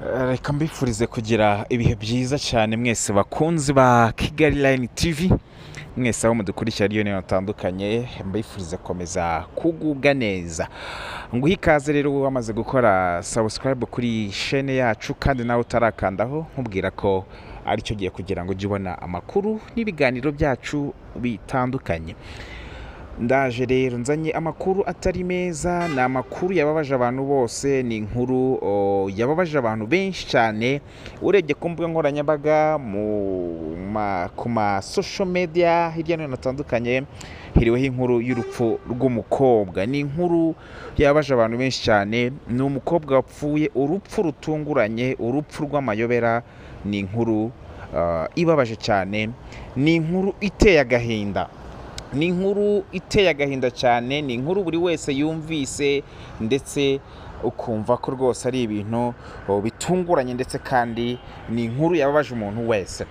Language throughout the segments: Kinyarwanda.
Reka mbifurize kugira ibihe byiza cyane mwese bakunzi ba Kigali Line TV, mwese aho mudukurikira ariyo niyo natandukanye, mbifurize komeza kugubwa neza. Nguhe ikaze rero wamaze gukora subscribe kuri chaîne yacu kandi nawe utarakandaho, nkubwira ko aricyo giye kugira ngo ujye ubona amakuru n'ibiganiro byacu bitandukanye. Ndaje rero nzanye amakuru atari meza, ni amakuru yababaje abantu bose, ni inkuru yababaje abantu benshi cyane. Urebye ku mbuga nkoranyambaga ku ma social media hirya no hino hatandukanye, hiriweho inkuru y'urupfu rw'umukobwa. Ni inkuru yababaje abantu benshi cyane, ni umukobwa wapfuye urupfu rutunguranye, urupfu rw'amayobera. Ni inkuru ibabaje cyane, ni inkuru iteye agahinda. Ni inkuru iteye agahinda cyane, ni inkuru buri wese yumvise ndetse ukumva ko rwose ari ibintu bitunguranye, ndetse kandi ni inkuru yababaje umuntu wese.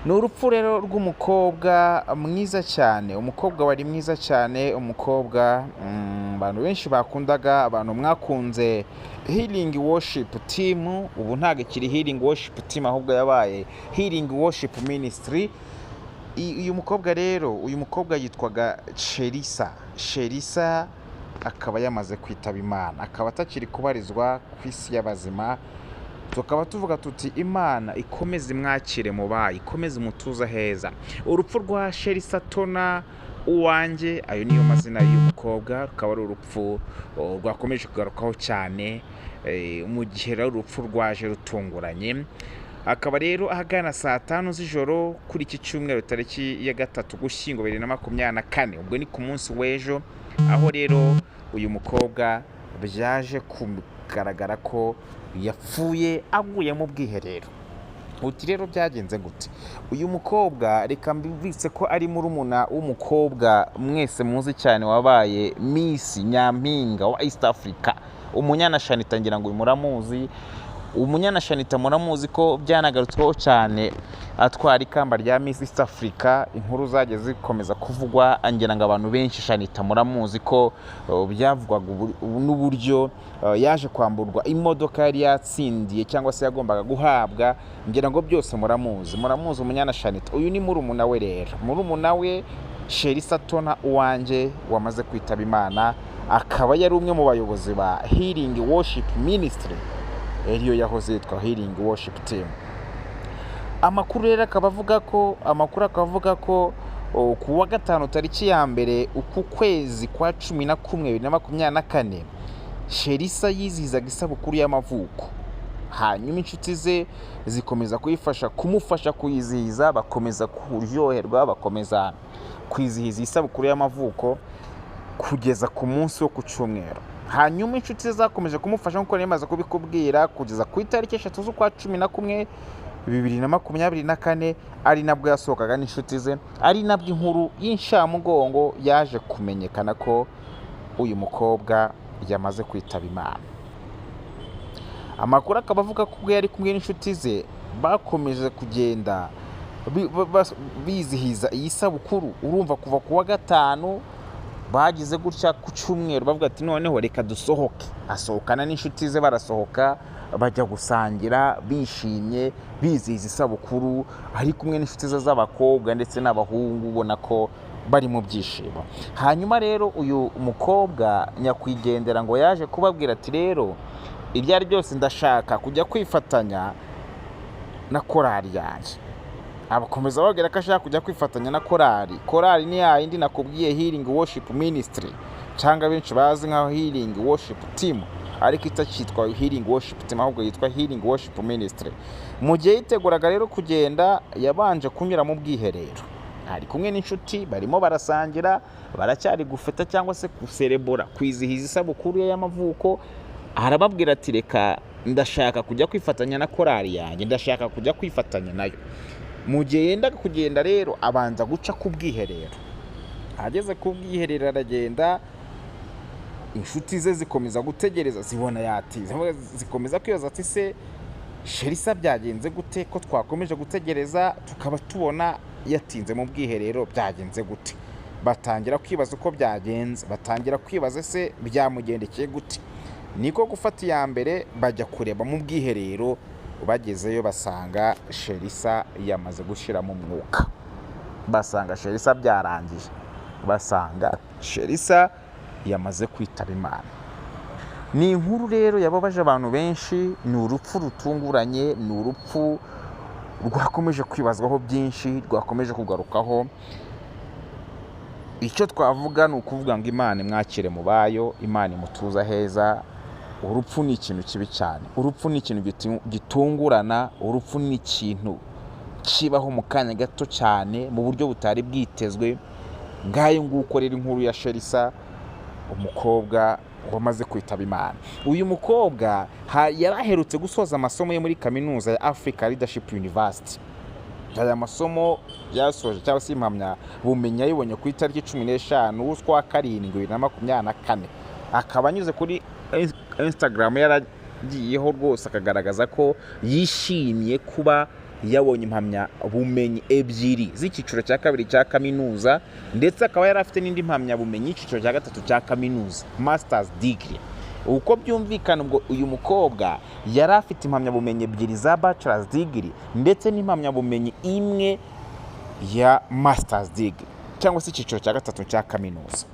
Ni urupfu rero rw'umukobwa mwiza cyane, umukobwa wari mwiza cyane, umukobwa abantu benshi bakundaga, abantu mwakunze Healing Worship Team. Ubu ntabwo ikiri Healing Worship Team, ahubwo yabaye Healing Worship Ministry. Uyu mukobwa rero, uyu mukobwa yitwaga Cherissa, akaba yamaze kwitaba Imana, akaba atakiri kubarizwa ku isi y'abazima. Tukaba tuvuga tuti Imana ikomeze imwakire mu bayi, ikomeze umutuza heza. Urupfu rwa Cherissa Tona uwanjye, ayo niyo mazina y'umukobwa, rukaba ari urupfu rwakomeje kugarukaho cyane mu gihe rero urupfu rwaje rutunguranye. Akaba rero ahagana saa 5 z'ijoro kuri iki cyumweru tariki ya 3 Ugushyingo 2024, ubwo ni ku munsi w'ejo, aho rero uyu mukobwa byaje kugaragara ko yapfuye aguye mu bwiherero. Uti rero byagenze gute? Uyu mukobwa reka mbibitse ko ari murumuna w'umukobwa mwese muzi cyane wabaye Miss Nyampinga wa East Africa, umunyanashanita, ngira ngo muramuzi. Umunyanashanita muramuzi ko byanagarutsweho cyane atwara ikamba rya Miss East Africa. Inkuru zagiye zikomeza kuvugwa, ngira ngo abantu benshi Shanita muramuzi ko byavugwaga n'uburyo yaje kwamburwa imodoka yari yatsindiye cyangwa se yagombaga guhabwa, ngira ngo byose muramuzi umunyanashanita. Uyu ni murumuna we rero, murumuna we Cherissa Tona uwanjye wamaze kwitaba Imana, akaba yari umwe mu bayobozi ba Healing Worship Ministry, ariyo yahoze yitwa Healing Worship Team. Amakuru rero akaba avuga ko ku wa gatanu tariki ya mbere uku kwezi kwa 11 2024, Cherissa yizihizaga isabukuru y'amavuko. Hanyuma inshuti ze zikomeza kumufasha kuyizihiza, bakomeza kuryoherwa, bakomeza kwizihiza isabukuru y'amavuko kugeza ku munsi wo ku cyumweru. Hanyuma inshuti ze zakomeje kumufasha nk'uko nemaze kubikubwira kugeza ku itariki 3 z'ukwa 11 2024, ari nabwo yasohokaga n'inshuti ze, ari nabwo inkuru y'inshamugongo yaje kumenyekana ko uyu mukobwa yamaze kwitaba Imana. Amakuru akaba avuga ko yari kumwe n'inshuti ze bakomeje kugenda bizihiza iyi sabukuru. Urumva kuva ku wa gatanu bagize gutya ku cyumweru bavuga ati noneho reka dusohoke. Asohokana n'inshuti ze, barasohoka bajya gusangira bishimye bizihiza isabukuru, ari kumwe n'inshuti ze z'abakobwa ndetse n'abahungu, ubona ko bari mu byishimo. Hanyuma rero uyu mukobwa nyakwigendera ngo yaje kubabwira ati rero ibyo ari byose ndashaka kujya kwifatanya na korali yanjye. Abakomeza babwira ko ashaka kujya kwifatanya na korali ni ya yindi nakubwiye Healing Worship Ministry, cyangwa benshi bazi nka Healing Worship Team, ariko itakitwa Healing Worship Team ahubwo yitwa Healing Worship Ministry. Mu gihe yiteguraga rero kugenda, yabanje kunyura mu bwiherero, ari kumwe n'inshuti, barimo barasangira, baracyari gufeta cyangwa se guserebora, kwizihiza isabukuru ye y'amavuko. Arababwira ati reka ndashaka kujya kwifatanya na korali yanjye, ndashaka kujya kwifatanya nayo. Mu gihe yendaga kugenda rero abanza guca ku bwiherero. Ageze ku bwiherero aragenda, inshuti ze zikomeza gutegereza, zibona yatize, zikomeza kwibaza ati se Cherissa byagenze gute ko twakomeje gutegereza tukaba tubona yatinze mu bwiherero, byagenze gute? Batangira kwibaza uko byagenze, batangira kwibaza se byamugendekeye gute. niko gufata iya mbere bajya kureba mu bwiherero, bagezeyo basanga Cherissa yamaze gushiramo umwuka, basanga Cherissa byarangiye, basanga Cherissa yamaze kwitaba Imana. Ni inkuru rero yababaje abantu benshi, ni urupfu rutunguranye, ni urupfu rwakomeje kwibazwaho byinshi, rwakomeje kugarukaho. Icyo twavuga ni ukuvuga ngo Imana imwakire mu bayo, Imana imutuza heza. Urupfu ni ikintu kibi cyane, urupfu ni ikintu gitungurana, urupfu ni ikintu kibaho mu kanya gato cyane mu buryo butari bwitezwe. Ngayo nguko rero inkuru ya Cherissa, umukobwa wamaze kwitaba Imana. Uyu mukobwa yari aherutse gusoza amasomo ye muri kaminuza ya Africa Leadership University. Aya masomo yasoje cyangwa se impamya bumenyi yayibonye ku itariki 15 z'ukwa karindwi 2024. Akaba anyuze kuri Instagram yaragiyeho rwose akagaragaza ko yishimiye kuba yabonye impamya bumenyi ebyiri z'icyiciro cya kabiri cya kaminuza, ndetse akaba yari afite n'indi mpamya bumenyi y'iciciro cya gatatu cya kaminuza, masters degree. Uko byumvikana ubwo uyu mukobwa yari afite impamya bumenyi ebyiri za bachelor's degree ndetse n'impamya bumenyi imwe ya masters degree cyangwa se icyiciro cya gatatu cya kaminuza.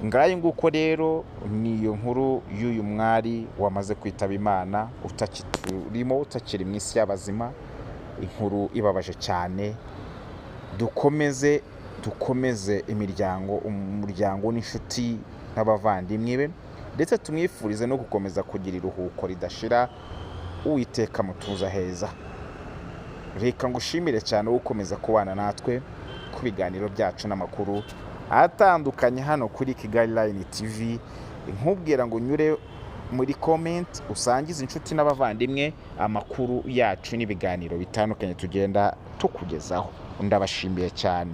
Ngayo nguko rero niyo nkuru y'uyu mwari wamaze kwitaba Imana, utakiri mu isi y'abazima. Inkuru ibabaje cyane. Dukomeze umuryango n'inshuti n'abavandimwe be, ndetse tumwifurize no gukomeza kugira iruhuko ridashira. Uwiteka mutuza heza. Reka ngushimire cyane ukomeza kubana natwe ku biganiro byacu n'amakuru atandukanye hano kuri Kigali Line TV. Nkubwira ngo nyure muri comment usangize inshuti n'abavandimwe amakuru yacu n'ibiganiro bitandukanye tugenda tukugezaho. Ndabashimiye cyane.